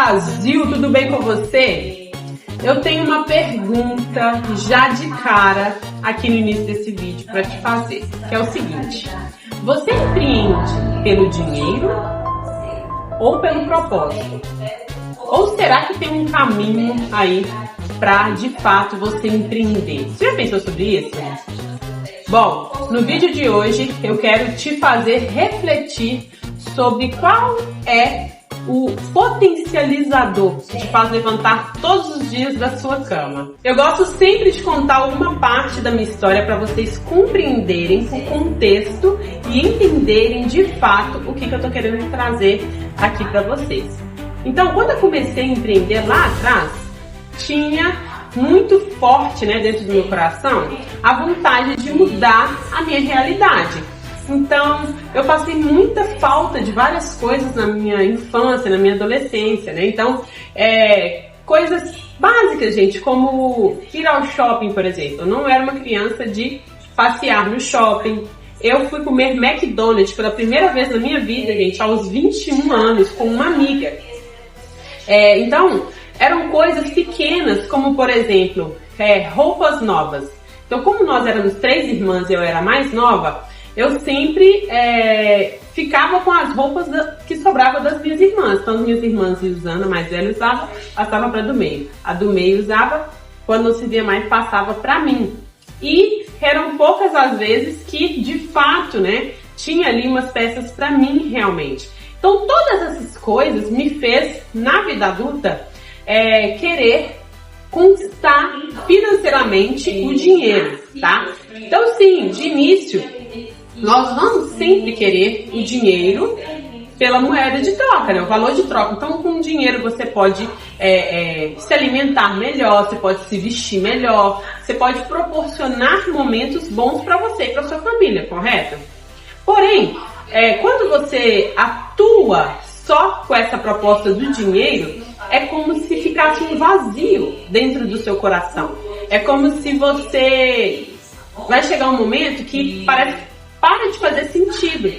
Brasil, tudo bem com você? Eu tenho uma pergunta já de cara aqui no início desse vídeo para te fazer, que é o seguinte: você empreende pelo dinheiro ou pelo propósito? Ou será que tem um caminho aí para de fato você empreender? Você já pensou sobre isso? Bom, no vídeo de hoje eu quero te fazer refletir sobre qual é o potencializador que te faz levantar todos os dias da sua cama. Eu gosto sempre de contar alguma parte da minha história para vocês compreenderem o contexto e entenderem de fato o que eu tô querendo trazer aqui para vocês. Então, quando eu comecei a empreender lá atrás, tinha muito forte, dentro do meu coração, a vontade de mudar a minha realidade. Então, eu passei muita falta de várias coisas na minha infância, na minha adolescência, Então, coisas básicas, gente, como ir ao shopping, por exemplo. Eu não era uma criança de passear no shopping. Eu fui comer McDonald's pela primeira vez na minha vida, gente, aos 21 anos, com uma amiga. Então, eram coisas pequenas, como, por exemplo, roupas novas. Então, como nós éramos 3 irmãs e eu era a mais nova, eu sempre ficava com as roupas que sobravam das minhas irmãs. Então, minhas irmãs usando, a mais velha usava, passava para a do meio. A do meio usava, quando não se via mais, passava para mim. E eram poucas as vezes que, de fato, tinha ali umas peças para mim realmente. Então, todas essas coisas me fez, na vida adulta, querer conquistar financeiramente o dinheiro, tá? Então, sim, de início, nós vamos sempre querer o dinheiro pela moeda de troca, o valor de troca. Então, com o dinheiro você pode se alimentar melhor, você pode se vestir melhor, você pode proporcionar momentos bons para você e para sua família, correto? Porém, quando você atua só com essa proposta do dinheiro, é como se ficasse um vazio dentro do seu coração. É como se você vai chegar um momento que parece que para de fazer sentido.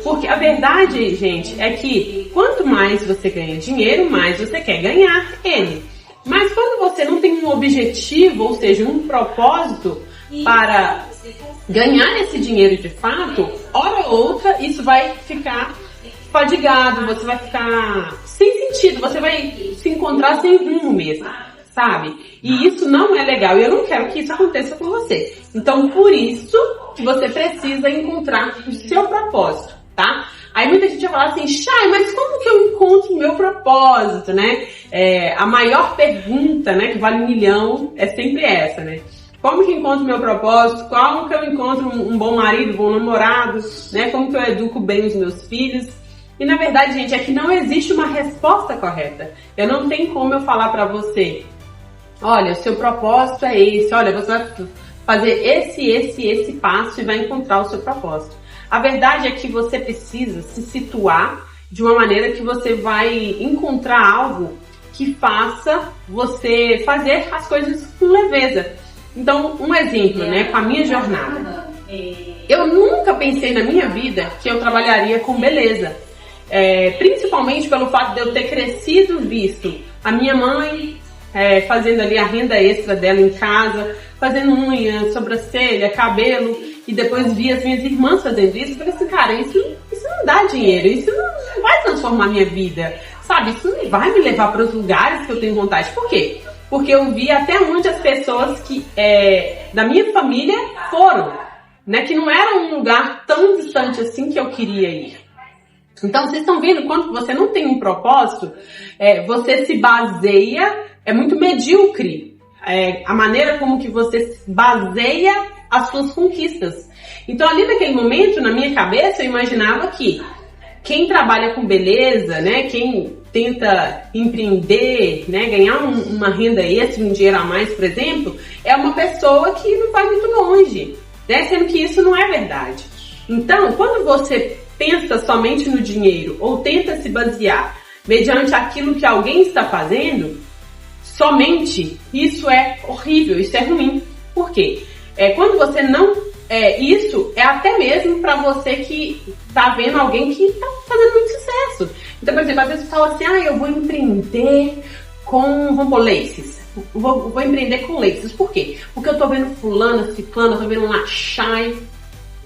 Porque a verdade, gente, é que quanto mais você ganha dinheiro, mais você quer ganhar ele. Mas quando você não tem um objetivo, ou seja, um propósito para ganhar esse dinheiro de fato, hora ou outra isso vai ficar fadigado, você vai ficar sem sentido, você vai se encontrar sem rumo mesmo, sabe? E isso não é legal e eu não quero que isso aconteça com você. Então, por isso que você precisa encontrar o seu propósito, tá? Aí muita gente vai falar assim: Chay, mas como que eu encontro o meu propósito, a maior pergunta, que vale 1 milhão é sempre essa, Como que eu encontro o meu propósito? Como que eu encontro um bom marido, um bom namorado, Como que eu educo bem os meus filhos? E na verdade, gente, é que não existe uma resposta correta. Eu não tenho como eu falar pra você: olha, o seu propósito é esse, olha, você vai fazer esse passo e vai encontrar o seu propósito. A verdade é que você precisa se situar de uma maneira que você vai encontrar algo que faça você fazer as coisas com leveza. Então, um exemplo, com a minha jornada. Eu nunca pensei na minha vida que eu trabalharia com beleza. Principalmente pelo fato de eu ter crescido visto a minha mãe fazendo ali a renda extra dela em casa, fazendo unha, sobrancelha, cabelo, e depois vi as minhas irmãs fazendo isso. Eu falei assim: cara, isso não dá dinheiro, isso não vai transformar a minha vida, sabe? Isso não vai me levar para os lugares que eu tenho vontade. Por quê? Porque eu vi até onde as pessoas da minha família foram, que não era um lugar tão distante assim que eu queria ir. Então, vocês estão vendo quando você não tem um propósito, você se baseia, é muito medíocre a maneira como que você baseia as suas conquistas. Então, ali naquele momento, na minha cabeça, eu imaginava que quem trabalha com beleza, quem tenta empreender, ganhar uma renda extra, um dinheiro a mais, por exemplo, é uma pessoa que não vai muito longe, sendo que isso não é verdade. Então, quando você pensa somente no dinheiro ou tenta se basear mediante aquilo que alguém está fazendo, somente isso é horrível, isso é ruim. Por quê? Quando você não isso é até mesmo para você que tá vendo alguém que tá fazendo muito sucesso. Então, por exemplo, às vezes você fala assim, eu vou empreender com, vamos pôr, laces. Vou empreender com laces. Por quê? Porque eu tô vendo fulana, ciclana, tô vendo uma Shai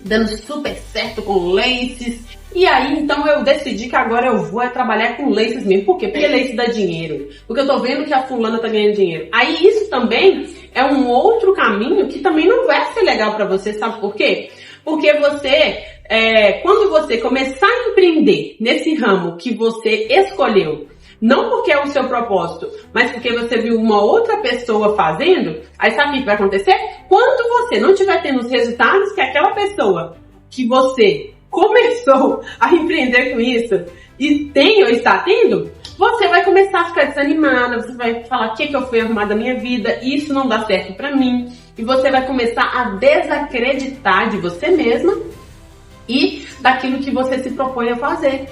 dando super certo com laces. E aí, então, eu decidi que agora eu vou trabalhar com laces mesmo. Por quê? Porque lace dá dinheiro. Porque eu tô vendo que a fulana tá ganhando dinheiro. Aí, isso também é um outro caminho que também não vai ser legal pra você. Sabe por quê? Porque você, quando você começar a empreender nesse ramo que você escolheu, não porque é o seu propósito, mas porque você viu uma outra pessoa fazendo, aí sabe o que vai acontecer? Quando você não estiver tendo os resultados que aquela pessoa que você começou a empreender com isso e tem ou está tendo, você vai começar a ficar desanimada, você vai falar o que eu fui arrumar da minha vida, isso não dá certo pra mim, e você vai começar a desacreditar de você mesma e daquilo que você se propõe a fazer.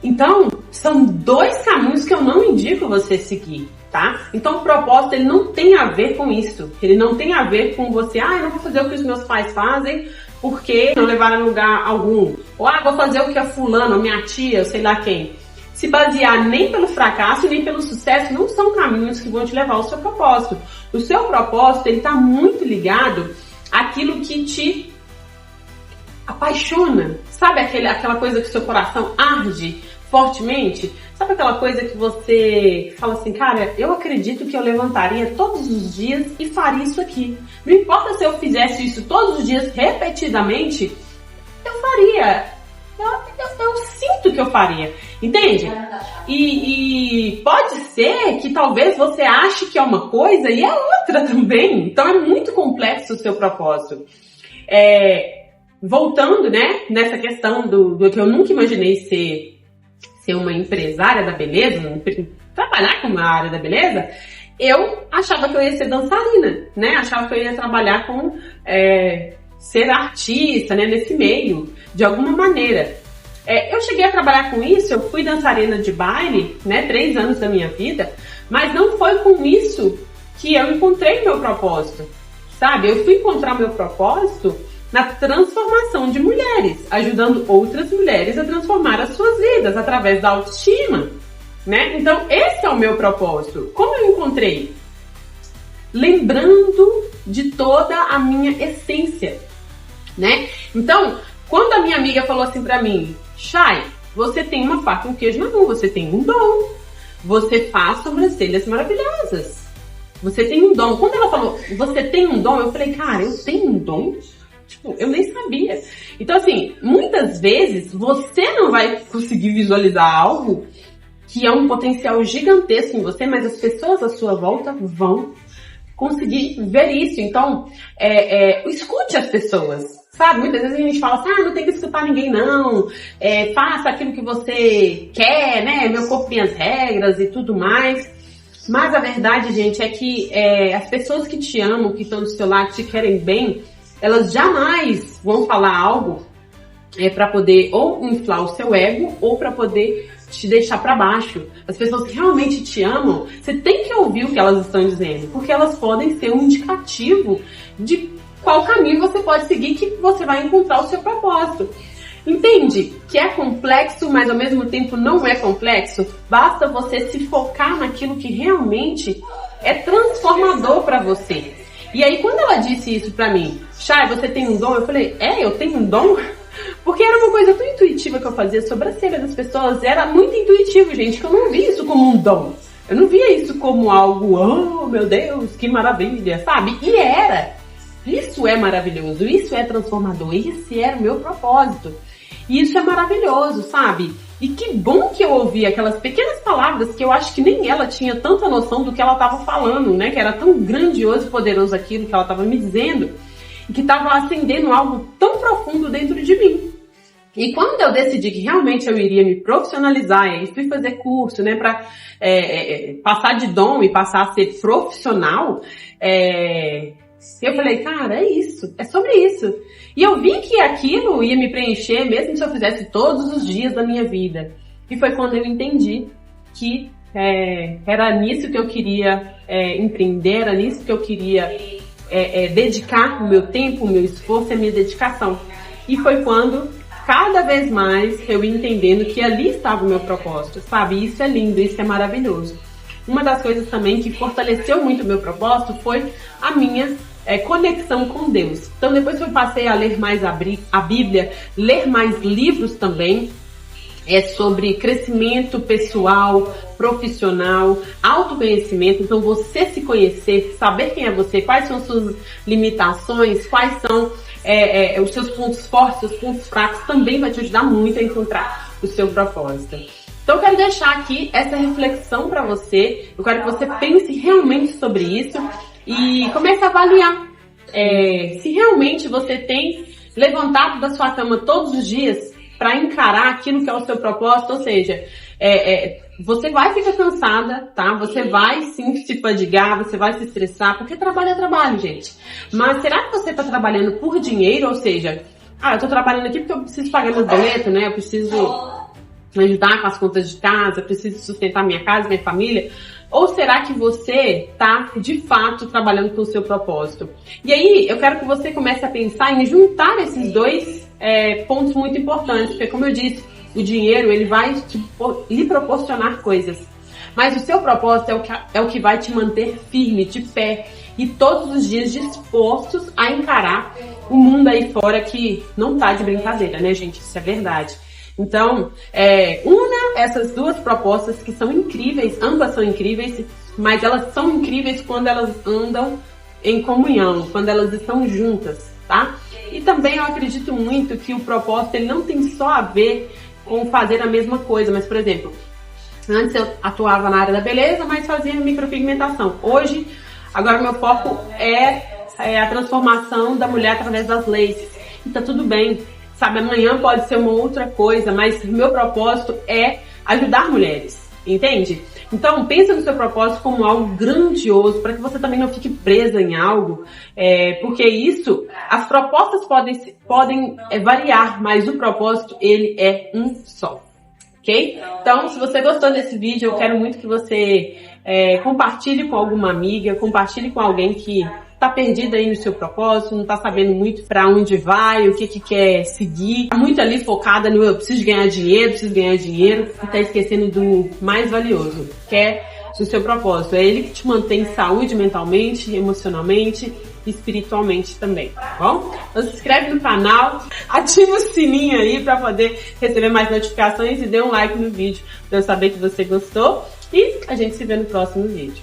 Então, são dois caminhos que eu não indico você seguir, tá? Então, o propósito, ele não tem a ver com isso. Ele não tem a ver com você, eu não vou fazer o que os meus pais fazem porque não levaram a lugar algum. Ou, vou fazer o que a fulana, ou minha tia, ou sei lá quem. Se basear nem pelo fracasso e nem pelo sucesso não são caminhos que vão te levar ao seu propósito. O seu propósito, ele tá muito ligado àquilo que te apaixona. Sabe aquela coisa que o seu coração arde fortemente? Sabe aquela coisa que você fala assim, cara, eu acredito que eu levantaria todos os dias e faria isso aqui. Não importa se eu fizesse isso todos os dias repetidamente, eu faria. Eu sinto que eu faria. Entende? E pode ser que talvez você ache que é uma coisa e é outra também. Então é muito complexo o seu propósito. Voltando, né, nessa questão do que eu nunca imaginei ser uma empresária da beleza, trabalhar com uma área da beleza, eu achava que eu ia ser dançarina, né? Achava que eu ia trabalhar com ser artista, né, nesse meio, de alguma maneira. Eu cheguei a trabalhar com isso, eu fui dançarina de baile, né, 3 anos da minha vida, mas não foi com isso que eu encontrei meu propósito, sabe? Eu fui encontrar meu propósito na transformação de mulheres, ajudando outras mulheres a transformar as suas vidas através da autoestima, né? Então, esse é o meu propósito. Como eu encontrei? Lembrando de toda a minha essência, né? Então, quando a minha amiga falou assim pra mim, Shai, você tem uma faca e um queijo na mão, você tem um dom, você faz sobrancelhas maravilhosas, você tem um dom. Quando ela falou, você tem um dom, eu falei, cara, eu tenho um dom? Tipo, eu nem sabia. Então, assim, muitas vezes você não vai conseguir visualizar algo que é um potencial gigantesco em você, mas as pessoas à sua volta vão conseguir ver isso. Então, escute as pessoas, sabe? Muitas vezes a gente fala assim, não tem que escutar ninguém não, faça aquilo que você quer, né? Meu corpo, minhas regras e tudo mais. Mas a verdade, gente, é que as pessoas que te amam, que estão do seu lado, que te querem bem, elas jamais vão falar algo para poder ou inflar o seu ego ou para poder te deixar para baixo. As pessoas que realmente te amam, você tem que ouvir o que elas estão dizendo, porque elas podem ser um indicativo de qual caminho você pode seguir, que você vai encontrar o seu propósito. Entende que é complexo, mas ao mesmo tempo não é complexo? Basta você se focar naquilo que realmente é transformador para você. E aí, quando ela disse isso pra mim, Shai, você tem um dom? Eu falei, eu tenho um dom? Porque era uma coisa tão intuitiva que eu fazia sobre a sobrancelha das pessoas. Era muito intuitivo, gente, que eu não via isso como um dom. Eu não via isso como algo, oh, meu Deus, que maravilha, sabe? E era. Isso é maravilhoso, isso é transformador, esse era o meu propósito. E isso é maravilhoso, sabe? E que bom que eu ouvi aquelas pequenas palavras que eu acho que nem ela tinha tanta noção do que ela estava falando, né? Que era tão grandioso e poderoso aquilo que ela estava me dizendo e que estava acendendo algo tão profundo dentro de mim. E quando eu decidi que realmente eu iria me profissionalizar, e fui fazer curso, né, para passar de dom e passar a ser profissional, eu falei, cara, é isso, é sobre isso. E eu vi que aquilo ia me preencher mesmo se eu fizesse todos os dias da minha vida. E foi quando eu entendi que era nisso que eu queria empreender, era nisso que eu queria dedicar o meu tempo, o meu esforço e a minha dedicação. E foi quando, cada vez mais, eu ia entendendo que ali estava o meu propósito, sabe? Isso é lindo, isso é maravilhoso. Uma das coisas também que fortaleceu muito o meu propósito foi a minha conexão com Deus. Então depois que eu passei a ler mais a Bíblia, ler mais livros também, sobre crescimento pessoal, profissional, autoconhecimento. Então você se conhecer, saber quem é você, quais são as suas limitações, quais são os seus pontos fortes, os pontos fracos, também vai te ajudar muito a encontrar o seu propósito. Então eu quero deixar aqui essa reflexão para você, eu quero que você pense realmente sobre isso e comece a avaliar se realmente você tem levantado da sua cama todos os dias para encarar aquilo que é o seu propósito, ou seja, você vai ficar cansada, tá? Você vai sim se fadigar, você vai se estressar, porque trabalho é trabalho, gente. Mas será que você está trabalhando por dinheiro? Ou seja, eu tô trabalhando aqui porque eu preciso pagar meus boletos, né? Eu preciso ajudar com as contas de casa, eu preciso sustentar minha casa, minha família. Ou será que você está, de fato, trabalhando com o seu propósito? E aí, eu quero que você comece a pensar em juntar esses dois pontos muito importantes. Porque, como eu disse, o dinheiro, ele vai lhe proporcionar coisas. Mas o seu propósito é o que vai te manter firme, de pé. E todos os dias dispostos a encarar o mundo aí fora que não tá de brincadeira, né, gente? Isso é verdade. Então, una essas duas propostas que são incríveis, ambas são incríveis, mas elas são incríveis quando elas andam em comunhão, quando elas estão juntas, tá? E também eu acredito muito que o propósito ele não tem só a ver com fazer a mesma coisa, mas, por exemplo, antes eu atuava na área da beleza, mas fazia micropigmentação. Hoje, agora meu foco é a transformação da mulher através das laces. E tá tudo bem. Sabe, amanhã pode ser uma outra coisa, mas o meu propósito é ajudar mulheres, entende? Então, pensa no seu propósito como algo grandioso, para que você também não fique presa em algo, porque as propostas podem variar, mas o propósito, ele é um só, ok? Então, se você gostou desse vídeo, eu quero muito que você compartilhe com alguma amiga, compartilhe com alguém que tá perdida aí no seu propósito, não tá sabendo muito pra onde vai, o que quer seguir, tá muito ali focada no eu preciso ganhar dinheiro, e tá esquecendo do mais valioso, que é o seu propósito. É ele que te mantém em saúde mentalmente, emocionalmente e espiritualmente também, tá bom? Então se inscreve no canal, ativa o sininho aí pra poder receber mais notificações e dê um like no vídeo pra eu saber que você gostou e a gente se vê no próximo vídeo.